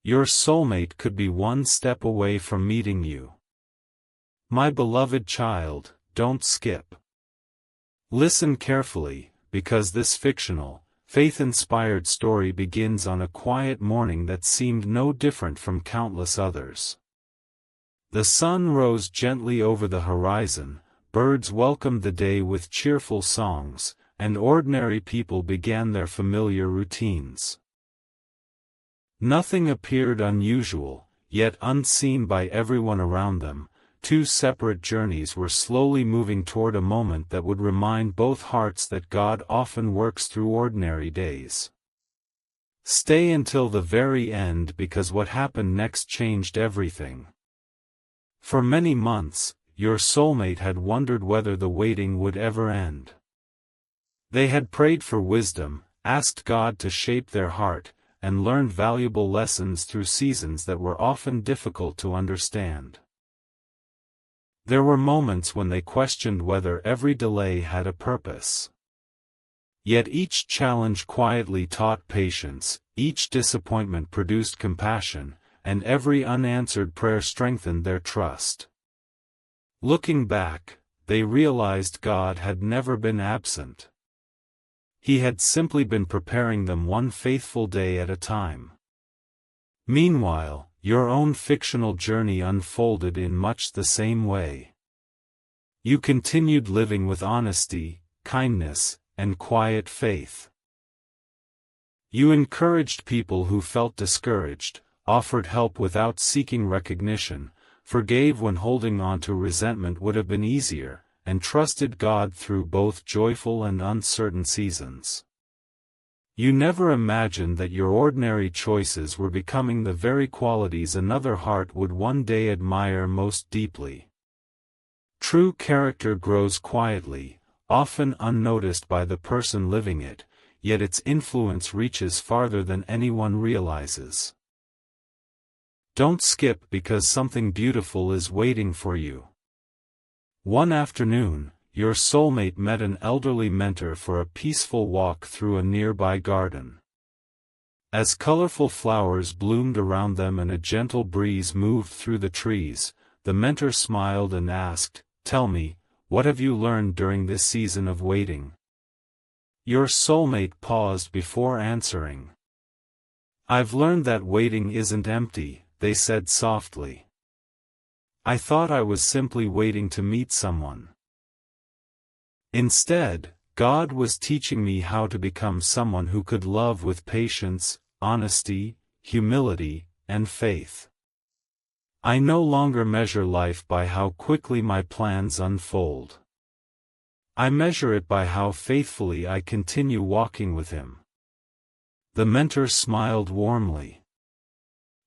Your soulmate could be one step away from meeting you. My beloved child, don't skip. Listen carefully, because this fictional, faith-inspired story begins on a quiet morning that seemed no different from countless others. The sun rose gently over the horizon, birds welcomed the day with cheerful songs, and ordinary people began their familiar routines. Nothing appeared unusual, yet unseen by everyone around them, two separate journeys were slowly moving toward a moment that would remind both hearts that God often works through ordinary days. Stay until the very end because what happened next changed everything. For many months, your soulmate had wondered whether the waiting would ever end. They had prayed for wisdom, asked God to shape their heart, and learned valuable lessons through seasons that were often difficult to understand. There were moments when they questioned whether every delay had a purpose. Yet each challenge quietly taught patience, each disappointment produced compassion, and every unanswered prayer strengthened their trust. Looking back, they realized God had never been absent. He had simply been preparing them one faithful day at a time. Meanwhile, your own fictional journey unfolded in much the same way. You continued living with honesty, kindness, and quiet faith. You encouraged people who felt discouraged, offered help without seeking recognition, forgave when holding on to resentment would have been easier, and trusted God through both joyful and uncertain seasons. You never imagined that your ordinary choices were becoming the very qualities another heart would one day admire most deeply. True character grows quietly, often unnoticed by the person living it, yet its influence reaches farther than anyone realizes. Don't skip because something beautiful is waiting for you. One afternoon, your soulmate met an elderly mentor for a peaceful walk through a nearby garden. As colorful flowers bloomed around them and a gentle breeze moved through the trees, the mentor smiled and asked, "Tell me, what have you learned during this season of waiting?" Your soulmate paused before answering. "I've learned that waiting isn't empty," they said softly. "I thought I was simply waiting to meet someone. Instead, God was teaching me how to become someone who could love with patience, honesty, humility, and faith. I no longer measure life by how quickly my plans unfold. I measure it by how faithfully I continue walking with Him." The mentor smiled warmly.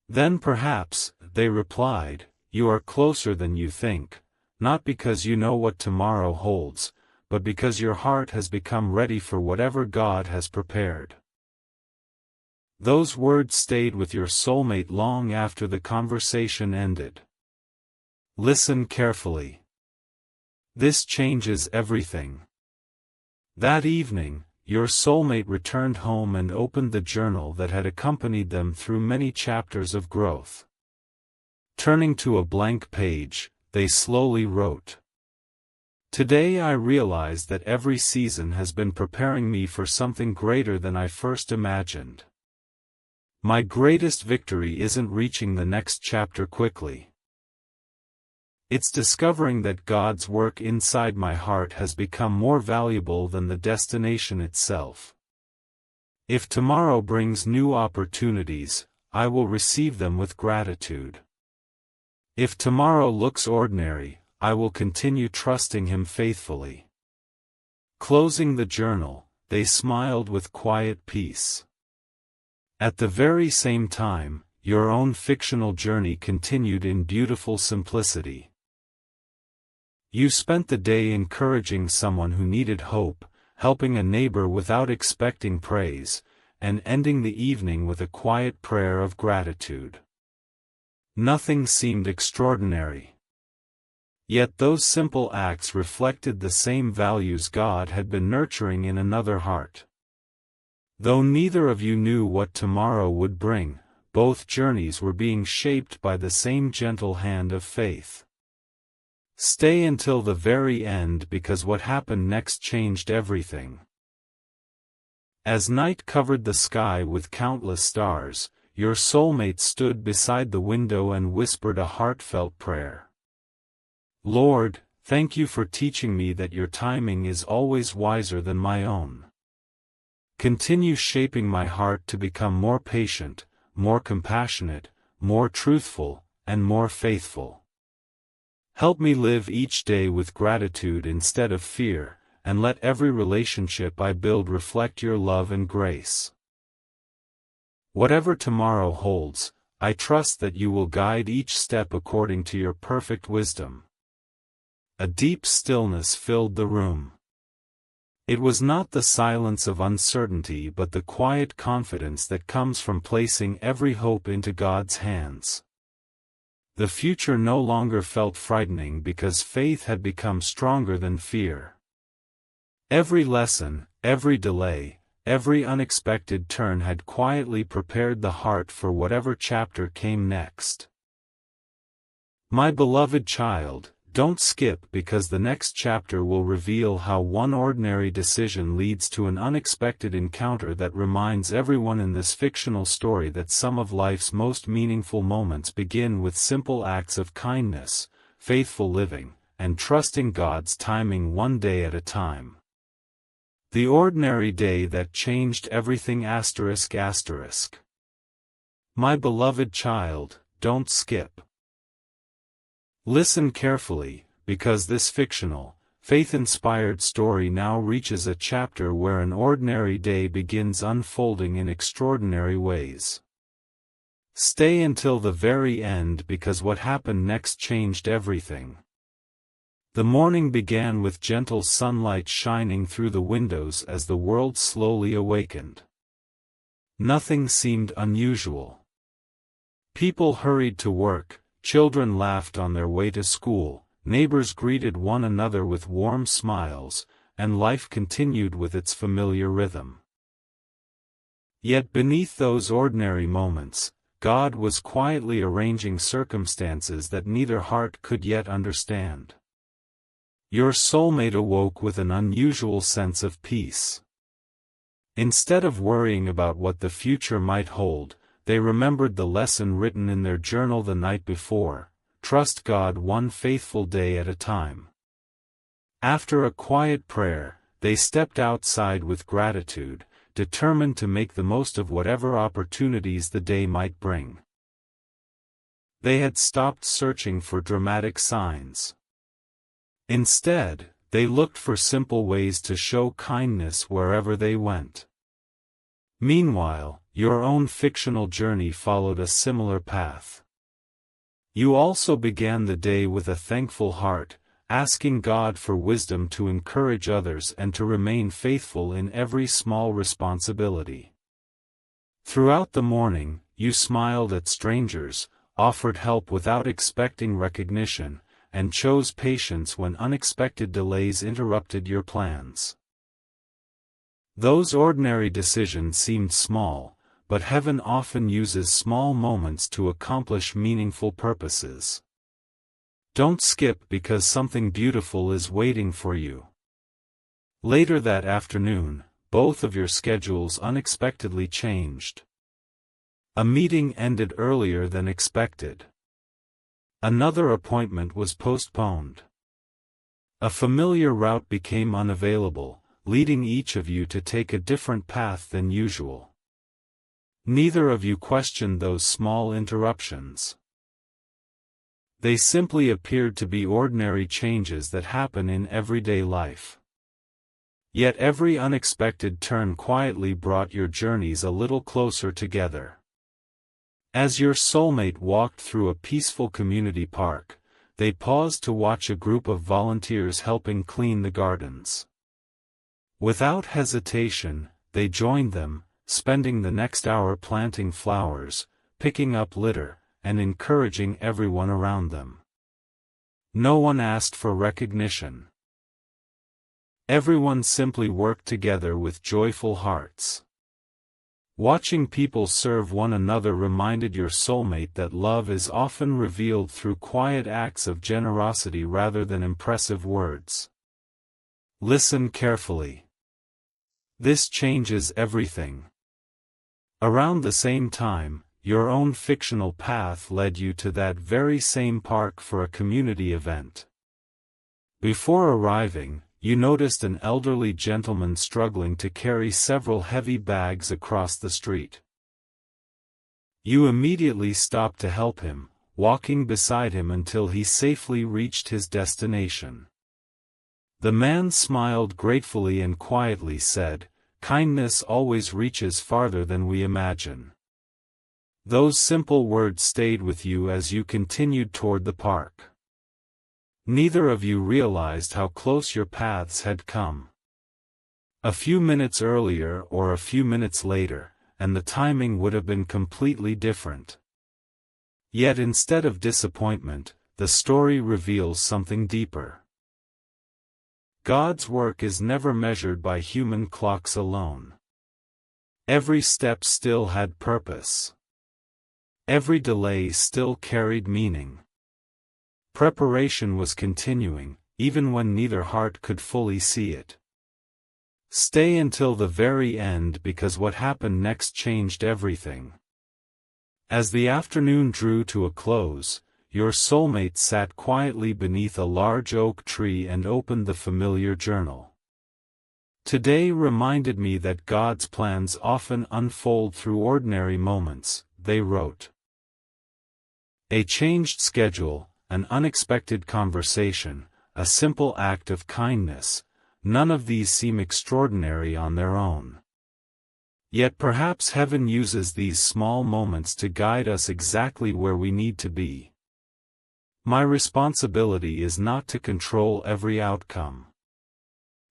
"Then perhaps," they replied, "you are closer than you think, not because you know what tomorrow holds, but because your heart has become ready for whatever God has prepared." Those words stayed with your soulmate long after the conversation ended. Listen carefully. This changes everything. That evening, your soulmate returned home and opened the journal that had accompanied them through many chapters of growth. Turning to a blank page, they slowly wrote, "Today I realize that every season has been preparing me for something greater than I first imagined. My greatest victory isn't reaching the next chapter quickly. It's discovering that God's work inside my heart has become more valuable than the destination itself. If tomorrow brings new opportunities, I will receive them with gratitude. If tomorrow looks ordinary, I will continue trusting Him faithfully." Closing the journal, they smiled with quiet peace. At the very same time, your own fictional journey continued in beautiful simplicity. You spent the day encouraging someone who needed hope, helping a neighbor without expecting praise, and ending the evening with a quiet prayer of gratitude. Nothing seemed extraordinary. Yet those simple acts reflected the same values God had been nurturing in another heart. Though neither of you knew what tomorrow would bring, both journeys were being shaped by the same gentle hand of faith. Stay until the very end because what happened next changed everything. As night covered the sky with countless stars, your soulmate stood beside the window and whispered a heartfelt prayer. Lord, thank you for teaching me that your timing is always wiser than my own. Continue shaping my heart to become more patient, more compassionate, more truthful, and more faithful. Help me live each day with gratitude instead of fear, and let every relationship I build reflect your love and grace. Whatever tomorrow holds, I trust that you will guide each step according to your perfect wisdom. A deep stillness filled the room. It was not the silence of uncertainty but the quiet confidence that comes from placing every hope into God's hands. The future no longer felt frightening because faith had become stronger than fear. Every lesson, every delay, every unexpected turn had quietly prepared the heart for whatever chapter came next. My beloved child, don't skip because the next chapter will reveal how one ordinary decision leads to an unexpected encounter that reminds everyone in this fictional story that some of life's most meaningful moments begin with simple acts of kindness, faithful living, and trusting God's timing one day at a time. The ordinary day that changed everything ****. My beloved child, don't skip. Listen carefully, because this fictional, faith-inspired story now reaches a chapter where an ordinary day begins unfolding in extraordinary ways. Stay until the very end because what happened next changed everything. The morning began with gentle sunlight shining through the windows as the world slowly awakened. Nothing seemed unusual. People hurried to work, children laughed on their way to school, neighbors greeted one another with warm smiles, and life continued with its familiar rhythm. Yet beneath those ordinary moments, God was quietly arranging circumstances that neither heart could yet understand. Your soulmate awoke with an unusual sense of peace. Instead of worrying about what the future might hold, they remembered the lesson written in their journal the night before: trust God one faithful day at a time. After a quiet prayer, they stepped outside with gratitude, determined to make the most of whatever opportunities the day might bring. They had stopped searching for dramatic signs. Instead, they looked for simple ways to show kindness wherever they went. Meanwhile, your own fictional journey followed a similar path. You also began the day with a thankful heart, asking God for wisdom to encourage others and to remain faithful in every small responsibility. Throughout the morning, you smiled at strangers, offered help without expecting recognition, and chose patience when unexpected delays interrupted your plans. Those ordinary decisions seemed small, but heaven often uses small moments to accomplish meaningful purposes. Don't skip because something beautiful is waiting for you. Later that afternoon, both of your schedules unexpectedly changed. A meeting ended earlier than expected. Another appointment was postponed. A familiar route became unavailable, leading each of you to take a different path than usual. Neither of you questioned those small interruptions. They simply appeared to be ordinary changes that happen in everyday life. Yet every unexpected turn quietly brought your journeys a little closer together. As your soulmate walked through a peaceful community park, they paused to watch a group of volunteers helping clean the gardens. Without hesitation, they joined them, spending the next hour planting flowers, picking up litter, and encouraging everyone around them. No one asked for recognition. Everyone simply worked together with joyful hearts. Watching people serve one another reminded your soulmate that love is often revealed through quiet acts of generosity rather than impressive words. Listen carefully. This changes everything. Around the same time, your own fictional path led you to that very same park for a community event. Before arriving, you noticed an elderly gentleman struggling to carry several heavy bags across the street. You immediately stopped to help him, walking beside him until he safely reached his destination. The man smiled gratefully and quietly said, "Kindness always reaches farther than we imagine." Those simple words stayed with you as you continued toward the park. Neither of you realized how close your paths had come. A few minutes earlier or a few minutes later, and the timing would have been completely different. Yet instead of disappointment, the story reveals something deeper. God's work is never measured by human clocks alone. Every step still had purpose. Every delay still carried meaning. Preparation was continuing, even when neither heart could fully see it. Stay until the very end because what happened next changed everything. As the afternoon drew to a close, your soulmate sat quietly beneath a large oak tree and opened the familiar journal. Today reminded me that God's plans often unfold through ordinary moments, they wrote. A changed schedule, an unexpected conversation, a simple act of kindness, none of these seem extraordinary on their own. Yet perhaps heaven uses these small moments to guide us exactly where we need to be. My responsibility is not to control every outcome.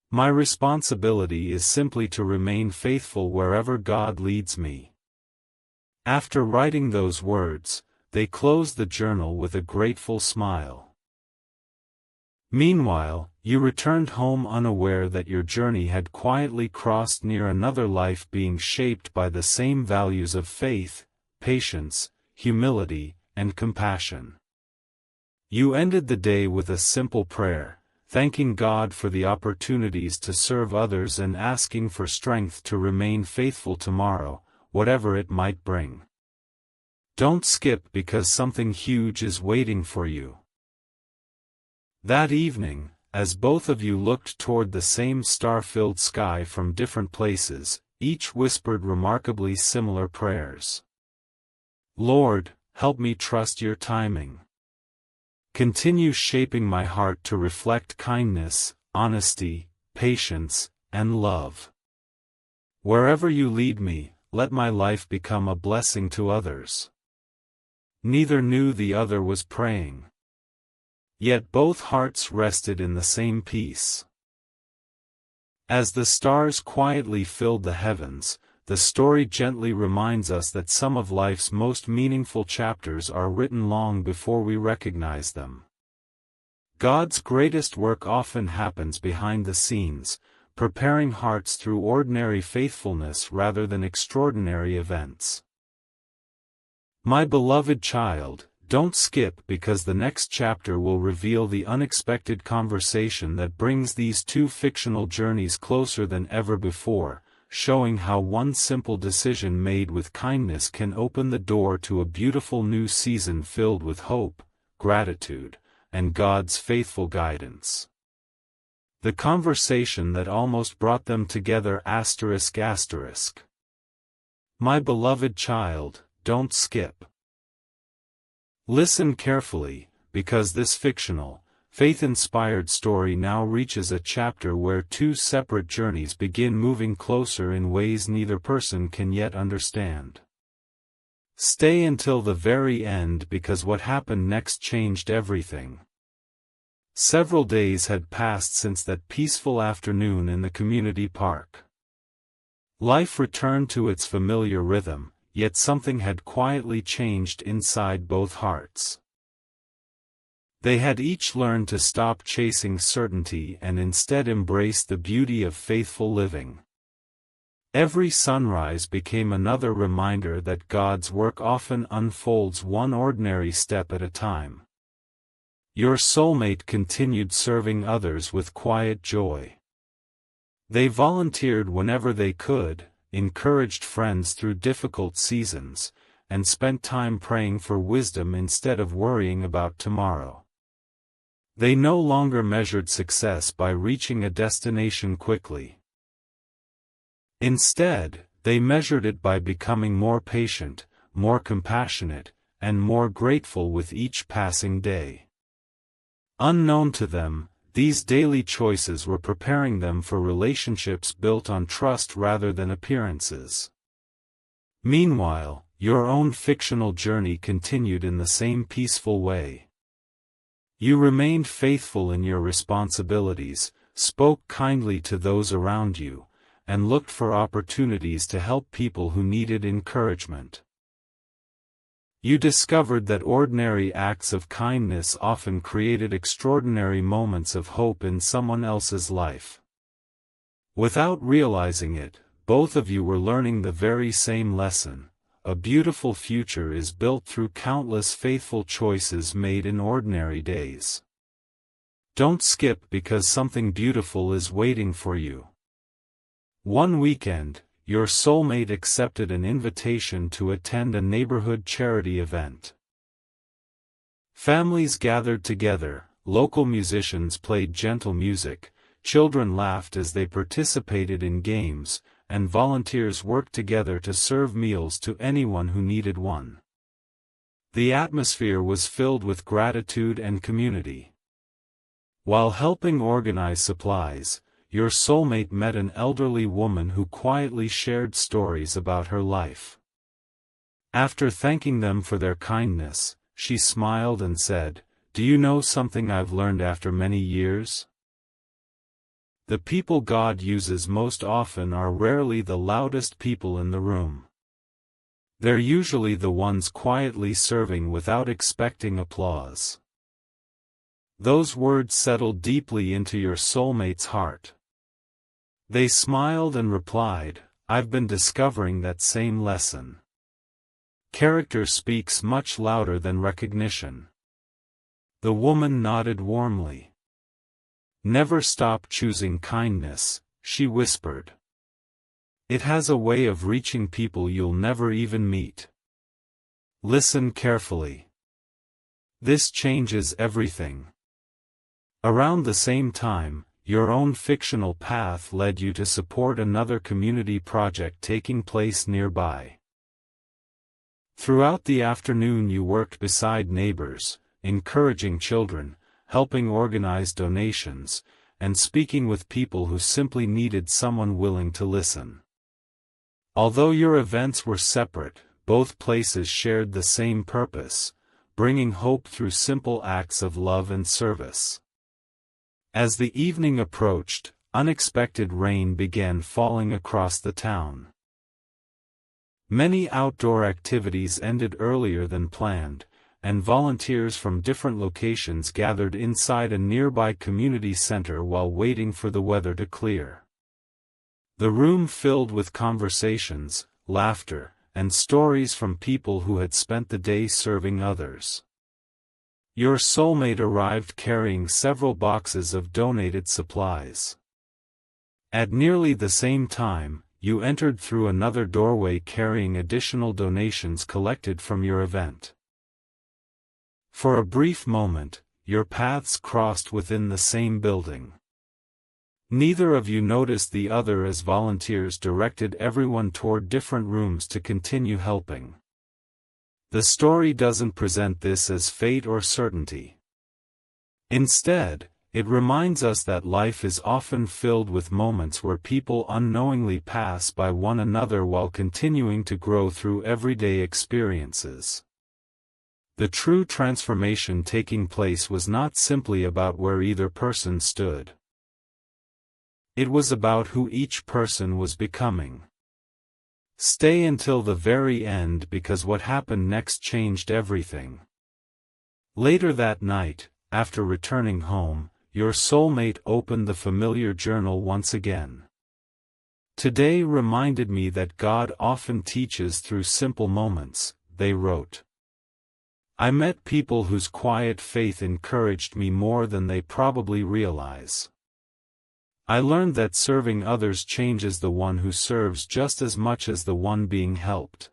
My responsibility is simply to remain faithful wherever God leads me. After writing those words, they closed the journal with a grateful smile. Meanwhile, you returned home unaware that your journey had quietly crossed near another life being shaped by the same values of faith, patience, humility, and compassion. You ended the day with a simple prayer, thanking God for the opportunities to serve others and asking for strength to remain faithful tomorrow, whatever it might bring. Don't skip because something huge is waiting for you. That evening, as both of you looked toward the same star-filled sky from different places, each whispered remarkably similar prayers. Lord, help me trust your timing. Continue shaping my heart to reflect kindness, honesty, patience, and love. Wherever you lead me, let my life become a blessing to others. Neither knew the other was praying. Yet both hearts rested in the same peace. As the stars quietly filled the heavens, the story gently reminds us that some of life's most meaningful chapters are written long before we recognize them. God's greatest work often happens behind the scenes, preparing hearts through ordinary faithfulness rather than extraordinary events. My beloved child, don't skip because the next chapter will reveal the unexpected conversation that brings these two fictional journeys closer than ever before, showing how one simple decision made with kindness can open the door to a beautiful new season filled with hope, gratitude, and God's faithful guidance. The conversation that almost brought them together ***. My beloved child, don't skip. Listen carefully, because this fictional, faith-inspired story now reaches a chapter where two separate journeys begin moving closer in ways neither person can yet understand. Stay until the very end because what happened next changed everything. Several days had passed since that peaceful afternoon in the community park. Life returned to its familiar rhythm, yet something had quietly changed inside both hearts. They had each learned to stop chasing certainty and instead embrace the beauty of faithful living. Every sunrise became another reminder that God's work often unfolds one ordinary step at a time. Your soulmate continued serving others with quiet joy. They volunteered whenever they could, encouraged friends through difficult seasons, and spent time praying for wisdom instead of worrying about tomorrow. They no longer measured success by reaching a destination quickly. Instead, they measured it by becoming more patient, more compassionate, and more grateful with each passing day. Unknown to them, these daily choices were preparing them for relationships built on trust rather than appearances. Meanwhile, your own fictional journey continued in the same peaceful way. You remained faithful in your responsibilities, spoke kindly to those around you, and looked for opportunities to help people who needed encouragement. You discovered that ordinary acts of kindness often created extraordinary moments of hope in someone else's life. Without realizing it, both of you were learning the very same lesson: a beautiful future is built through countless faithful choices made in ordinary days. Don't skip because something beautiful is waiting for you. One weekend, your soulmate accepted an invitation to attend a neighborhood charity event. Families gathered together, local musicians played gentle music, children laughed as they participated in games, and volunteers worked together to serve meals to anyone who needed one. The atmosphere was filled with gratitude and community. While helping organize supplies, your soulmate met an elderly woman who quietly shared stories about her life. After thanking them for their kindness, she smiled and said, "Do you know something I've learned after many years? The people God uses most often are rarely the loudest people in the room. They're usually the ones quietly serving without expecting applause." Those words settled deeply into your soulmate's heart. They smiled and replied, "I've been discovering that same lesson. Character speaks much louder than recognition." The woman nodded warmly. "Never stop choosing kindness," she whispered. "It has a way of reaching people you'll never even meet. Listen carefully. This changes everything." Around the same time, your own fictional path led you to support another community project taking place nearby. Throughout the afternoon you worked beside neighbors, encouraging children, helping organize donations, and speaking with people who simply needed someone willing to listen. Although your events were separate, both places shared the same purpose: bringing hope through simple acts of love and service. As the evening approached, unexpected rain began falling across the town. Many outdoor activities ended earlier than planned, and volunteers from different locations gathered inside a nearby community center while waiting for the weather to clear. The room filled with conversations, laughter, and stories from people who had spent the day serving others. Your soulmate arrived carrying several boxes of donated supplies. At nearly the same time, you entered through another doorway carrying additional donations collected from your event. For a brief moment, your paths crossed within the same building. Neither of you noticed the other as volunteers directed everyone toward different rooms to continue helping. The story doesn't present this as fate or certainty. Instead, it reminds us that life is often filled with moments where people unknowingly pass by one another while continuing to grow through everyday experiences. The true transformation taking place was not simply about where either person stood. It was about who each person was becoming. Stay until the very end because what happened next changed everything. Later that night, after returning home, your soulmate opened the familiar journal once again. Today reminded me that God often teaches through simple moments, they wrote. I met people whose quiet faith encouraged me more than they probably realize. I learned that serving others changes the one who serves just as much as the one being helped.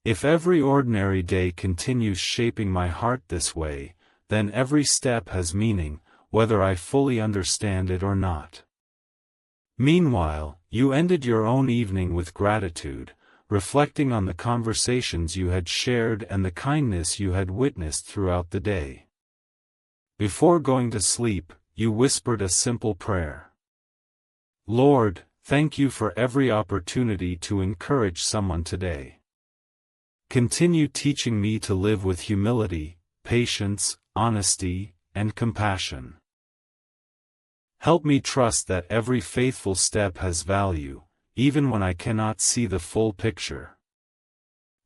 If every ordinary day continues shaping my heart this way, then every step has meaning, whether I fully understand it or not. Meanwhile, you ended your own evening with gratitude, reflecting on the conversations you had shared and the kindness you had witnessed throughout the day. Before going to sleep, you whispered a simple prayer. Lord, thank you for every opportunity to encourage someone today. Continue teaching me to live with humility, patience, honesty, and compassion. Help me trust that every faithful step has value, even when I cannot see the full picture.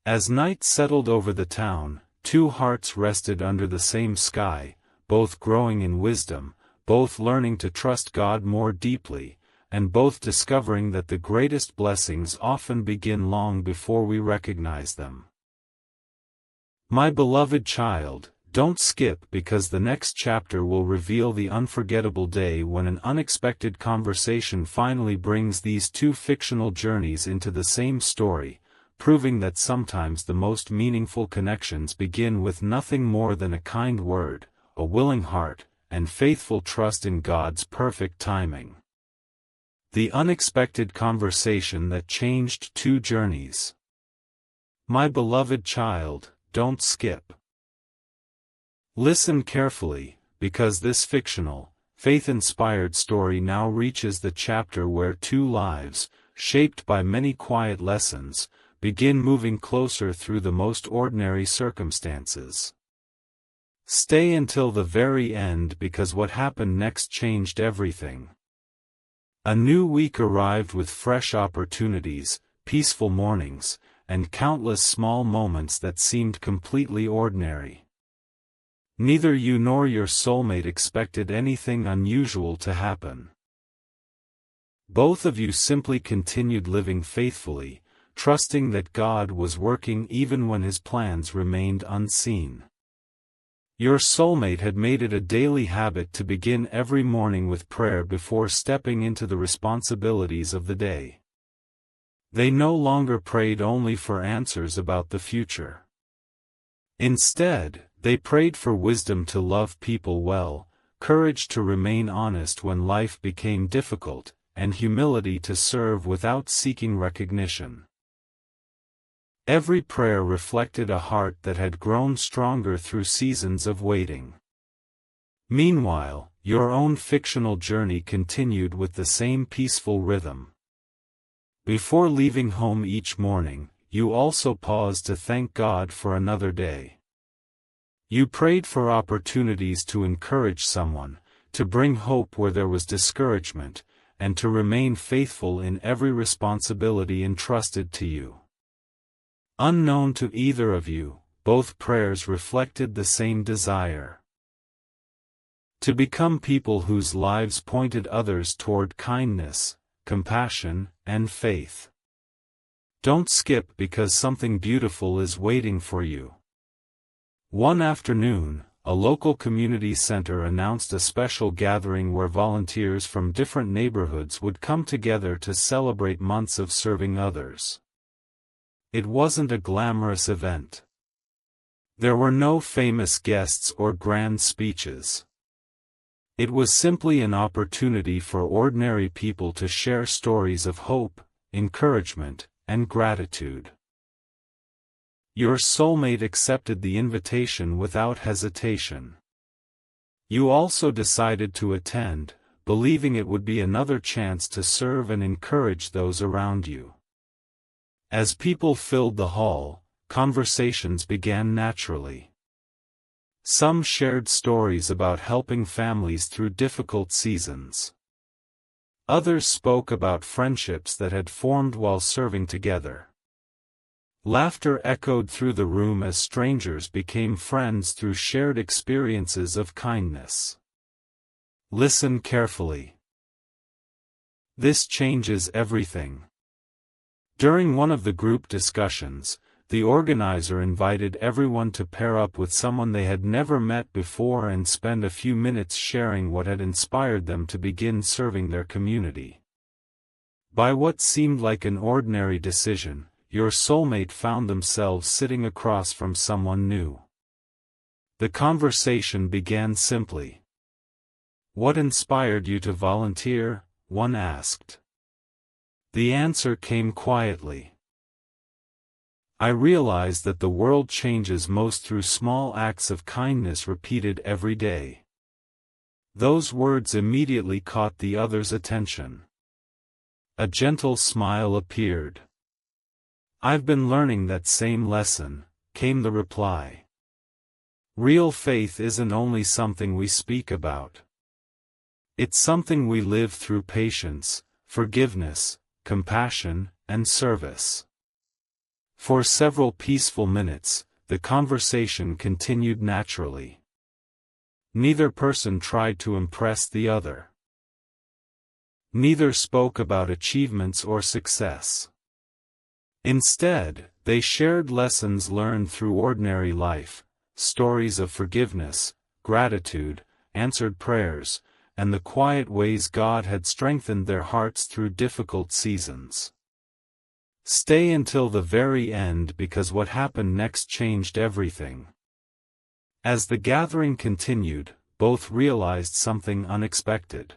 As night settled over the town, two hearts rested under the same sky, both growing in wisdom, both learning to trust God more deeply, and both discovering that the greatest blessings often begin long before we recognize them. My beloved child, don't skip because the next chapter will reveal the unforgettable day when an unexpected conversation finally brings these two fictional journeys into the same story, proving that sometimes the most meaningful connections begin with nothing more than a kind word, a willing heart, and faithful trust in God's perfect timing. The unexpected conversation that changed two journeys. My beloved child, don't skip. Listen carefully, because this fictional, faith-inspired story now reaches the chapter where two lives, shaped by many quiet lessons, begin moving closer through the most ordinary circumstances. Stay until the very end because what happened next changed everything. A new week arrived with fresh opportunities, peaceful mornings, and countless small moments that seemed completely ordinary. Neither you nor your soulmate expected anything unusual to happen. Both of you simply continued living faithfully, trusting that God was working even when His plans remained unseen. Your soulmate had made it a daily habit to begin every morning with prayer before stepping into the responsibilities of the day. They no longer prayed only for answers about the future. Instead, they prayed for wisdom to love people well, courage to remain honest when life became difficult, and humility to serve without seeking recognition. Every prayer reflected a heart that had grown stronger through seasons of waiting. Meanwhile, your own fictional journey continued with the same peaceful rhythm. Before leaving home each morning, you also paused to thank God for another day. You prayed for opportunities to encourage someone, to bring hope where there was discouragement, and to remain faithful in every responsibility entrusted to you. Unknown to either of you, both prayers reflected the same desire. To become people whose lives pointed others toward kindness, compassion, and faith. Don't skip because something beautiful is waiting for you. One afternoon, a local community center announced a special gathering where volunteers from different neighborhoods would come together to celebrate months of serving others. It wasn't a glamorous event. There were no famous guests or grand speeches. It was simply an opportunity for ordinary people to share stories of hope, encouragement, and gratitude. Your soulmate accepted the invitation without hesitation. You also decided to attend, believing it would be another chance to serve and encourage those around you. As people filled the hall, conversations began naturally. Some shared stories about helping families through difficult seasons. Others spoke about friendships that had formed while serving together. Laughter echoed through the room as strangers became friends through shared experiences of kindness. Listen carefully. This changes everything. During one of the group discussions, the organizer invited everyone to pair up with someone they had never met before and spend a few minutes sharing what had inspired them to begin serving their community. By what seemed like an ordinary decision, your soulmate found themselves sitting across from someone new. The conversation began simply. "What inspired you to volunteer?" one asked. The answer came quietly. "I realize that the world changes most through small acts of kindness repeated every day." Those words immediately caught the other's attention. A gentle smile appeared. "I've been learning that same lesson," came the reply. Real faith isn't only something we speak about. It's something we live through patience, forgiveness, compassion, and service. For several peaceful minutes, the conversation continued naturally. Neither person tried to impress the other. Neither spoke about achievements or success. Instead, they shared lessons learned through ordinary life, stories of forgiveness, gratitude, answered prayers, and the quiet ways God had strengthened their hearts through difficult seasons. Stay until the very end because what happened next changed everything. As the gathering continued, both realized something unexpected.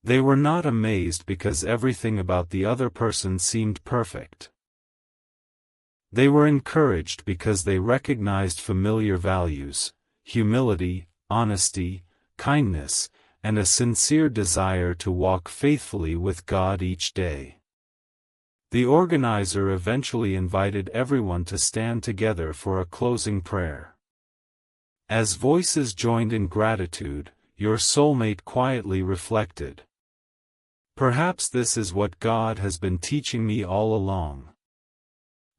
They were not amazed because everything about the other person seemed perfect. They were encouraged because they recognized familiar values: humility, honesty, kindness, and a sincere desire to walk faithfully with God each day. The organizer eventually invited everyone to stand together for a closing prayer. As voices joined in gratitude, your soulmate quietly reflected. "Perhaps this is what God has been teaching me all along."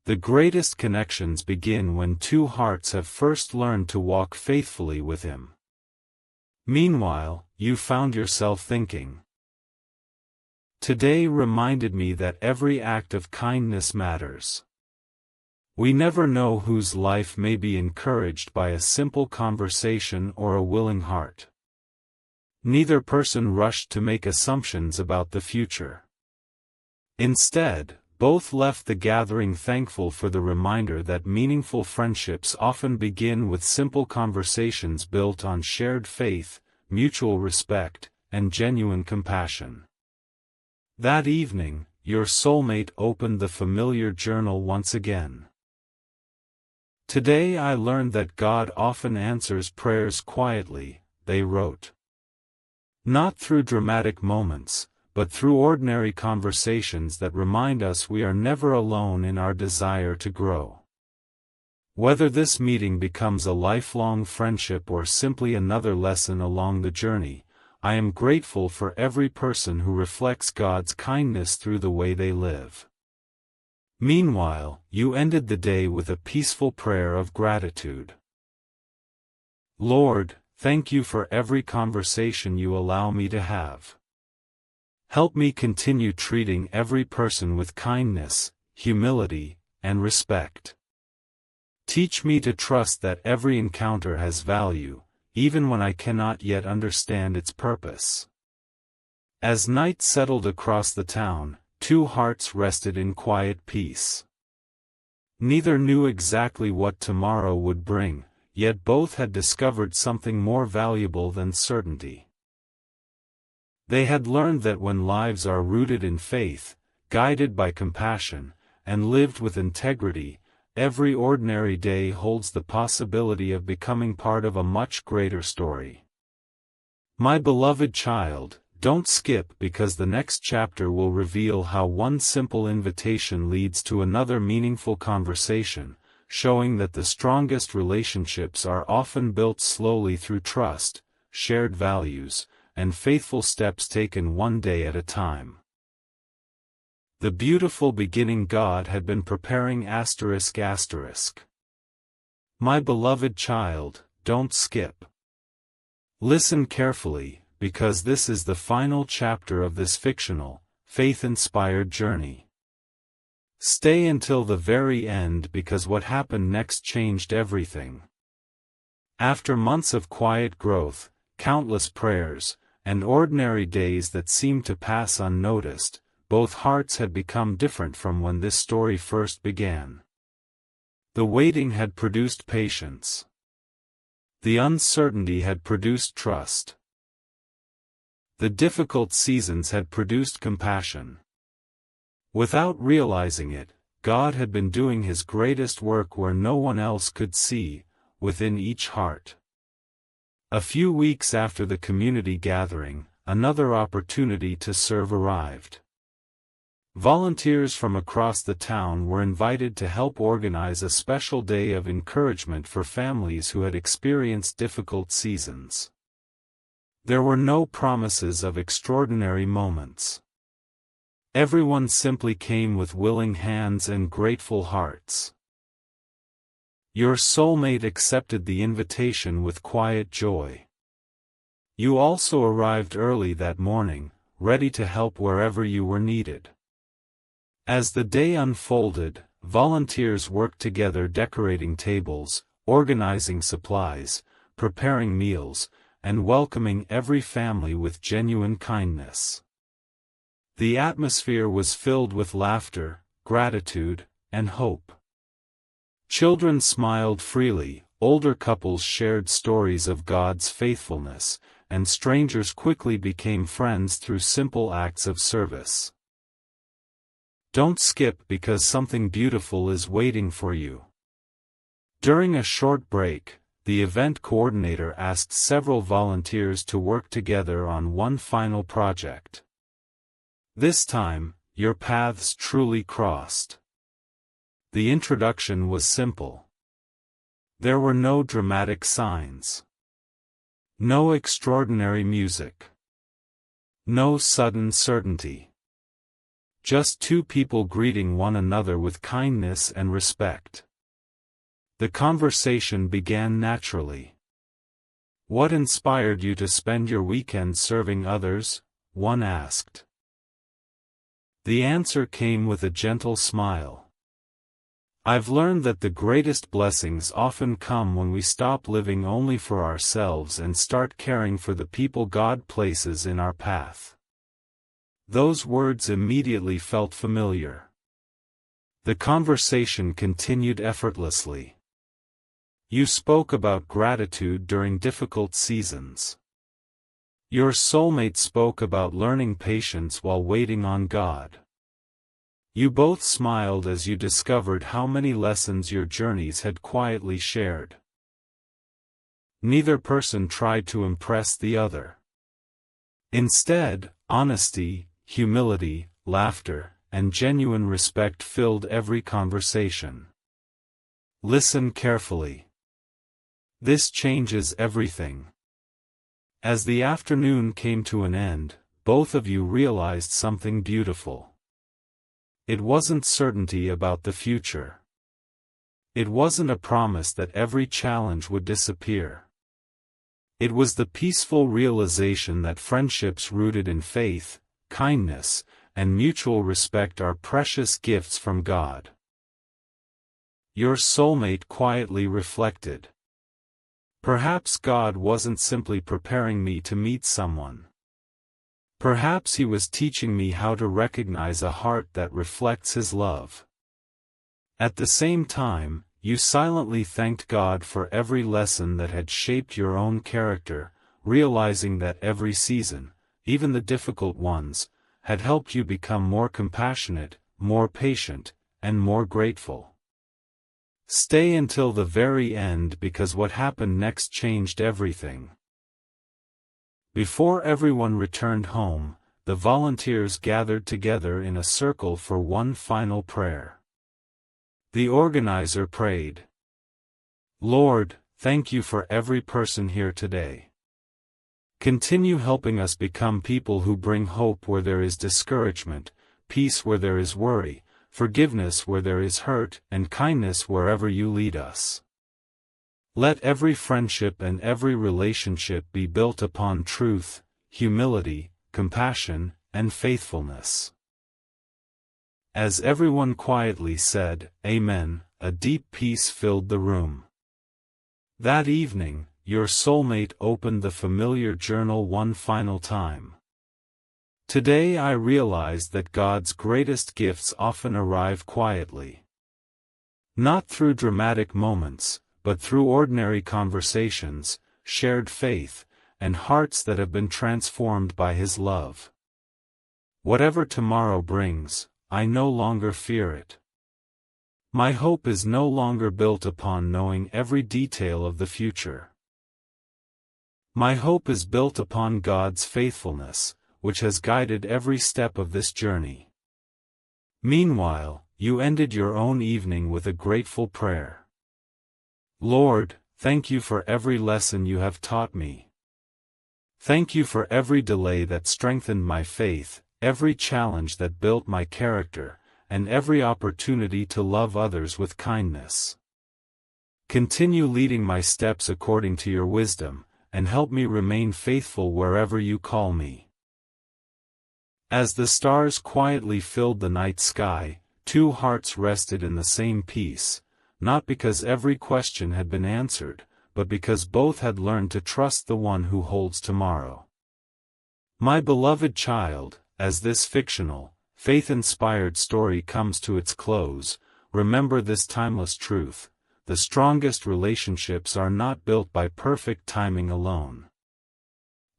The greatest connections begin when two hearts have first learned to walk faithfully with Him. Meanwhile, you found yourself thinking. Today reminded me that every act of kindness matters. We never know whose life may be encouraged by a simple conversation or a willing heart. Neither person rushed to make assumptions about the future. Instead, both left the gathering thankful for the reminder that meaningful friendships often begin with simple conversations built on shared faith, mutual respect, and genuine compassion. That evening, your soulmate opened the familiar journal once again. "Today I learned that God often answers prayers quietly," they wrote. "Not through dramatic moments, but through ordinary conversations that remind us we are never alone in our desire to grow." Whether this meeting becomes a lifelong friendship or simply another lesson along the journey, I am grateful for every person who reflects God's kindness through the way they live. Meanwhile, you ended the day with a peaceful prayer of gratitude. "Lord, thank you for every conversation you allow me to have. Help me continue treating every person with kindness, humility, and respect. Teach me to trust that every encounter has value, even when I cannot yet understand its purpose." As night settled across the town, two hearts rested in quiet peace. Neither knew exactly what tomorrow would bring, yet both had discovered something more valuable than certainty. They had learned that when lives are rooted in faith, guided by compassion, and lived with integrity, every ordinary day holds the possibility of becoming part of a much greater story. My beloved child, don't skip because the next chapter will reveal how one simple invitation leads to another meaningful conversation, showing that the strongest relationships are often built slowly through trust, shared values, and faithful steps taken one day at a time. The beautiful beginning God had been preparing ****. My beloved child, don't skip. Listen carefully, because this is the final chapter of this fictional, faith-inspired journey. Stay until the very end because what happened next changed everything. After months of quiet growth, countless prayers, and ordinary days that seemed to pass unnoticed, both hearts had become different from when this story first began. The waiting had produced patience. The uncertainty had produced trust. The difficult seasons had produced compassion. Without realizing it, God had been doing His greatest work where no one else could see, within each heart. A few weeks after the community gathering, another opportunity to serve arrived. Volunteers from across the town were invited to help organize a special day of encouragement for families who had experienced difficult seasons. There were no promises of extraordinary moments. Everyone simply came with willing hands and grateful hearts. Your soulmate accepted the invitation with quiet joy. You also arrived early that morning, ready to help wherever you were needed. As the day unfolded, volunteers worked together decorating tables, organizing supplies, preparing meals, and welcoming every family with genuine kindness. The atmosphere was filled with laughter, gratitude, and hope. Children smiled freely, older couples shared stories of God's faithfulness, and strangers quickly became friends through simple acts of service. Don't skip because something beautiful is waiting for you. During a short break, the event coordinator asked several volunteers to work together on one final project. This time, your paths truly crossed. The introduction was simple. There were no dramatic signs. No extraordinary music. No sudden certainty. Just two people greeting one another with kindness and respect. The conversation began naturally. "What inspired you to spend your weekend serving others?" one asked. The answer came with a gentle smile. "I've learned that the greatest blessings often come when we stop living only for ourselves and start caring for the people God places in our path." Those words immediately felt familiar. The conversation continued effortlessly. You spoke about gratitude during difficult seasons. Your soulmate spoke about learning patience while waiting on God. You both smiled as you discovered how many lessons your journeys had quietly shared. Neither person tried to impress the other. Instead, honesty, humility, laughter, and genuine respect filled every conversation. Listen carefully. This changes everything. As the afternoon came to an end, both of you realized something beautiful. It wasn't certainty about the future. It wasn't a promise that every challenge would disappear. It was the peaceful realization that friendships rooted in faith, kindness, and mutual respect are precious gifts from God. Your soulmate quietly reflected. Perhaps God wasn't simply preparing me to meet someone. Perhaps He was teaching me how to recognize a heart that reflects His love. At the same time, you silently thanked God for every lesson that had shaped your own character, realizing that every season, even the difficult ones, had helped you become more compassionate, more patient, and more grateful. Stay until the very end because what happened next changed everything. Before everyone returned home, the volunteers gathered together in a circle for one final prayer. The organizer prayed, "Lord, thank you for every person here today. Continue helping us become people who bring hope where there is discouragement, peace where there is worry, forgiveness where there is hurt, and kindness wherever you lead us. Let every friendship and every relationship be built upon truth, humility, compassion, and faithfulness. As everyone quietly said, "Amen," a deep peace filled the room. That evening, your soulmate opened the familiar journal one final time. Today I realized that God's greatest gifts often arrive quietly. Not through dramatic moments, but through ordinary conversations, shared faith, and hearts that have been transformed by His love. Whatever tomorrow brings, I no longer fear it. My hope is no longer built upon knowing every detail of the future. My hope is built upon God's faithfulness, which has guided every step of this journey. Meanwhile, you ended your own evening with a grateful prayer. Lord, thank you for every lesson you have taught me. Thank you for every delay that strengthened my faith, every challenge that built my character, and every opportunity to love others with kindness. Continue leading my steps according to your wisdom, and help me remain faithful wherever you call me. As the stars quietly filled the night sky, two hearts rested in the same peace, not because every question had been answered, but because both had learned to trust the one who holds tomorrow. My beloved child, as this fictional, faith-inspired story comes to its close, remember this timeless truth: the strongest relationships are not built by perfect timing alone.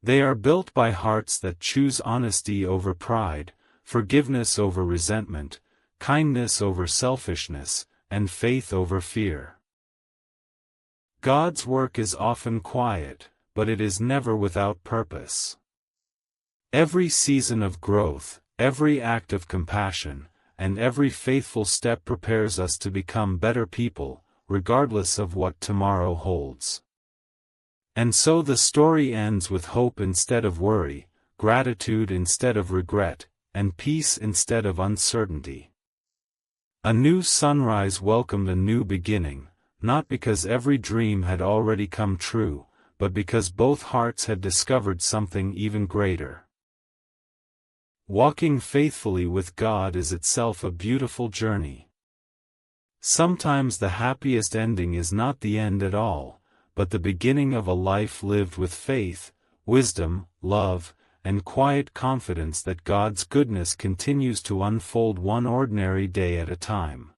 They are built by hearts that choose honesty over pride, forgiveness over resentment, kindness over selfishness, and faith over fear. God's work is often quiet, but it is never without purpose. Every season of growth, every act of compassion, and every faithful step prepares us to become better people, regardless of what tomorrow holds. And so the story ends with hope instead of worry, gratitude instead of regret, and peace instead of uncertainty. A new sunrise welcomed a new beginning, not because every dream had already come true, but because both hearts had discovered something even greater. Walking faithfully with God is itself a beautiful journey. Sometimes the happiest ending is not the end at all, but the beginning of a life lived with faith, wisdom, love, and quiet confidence that God's goodness continues to unfold one ordinary day at a time.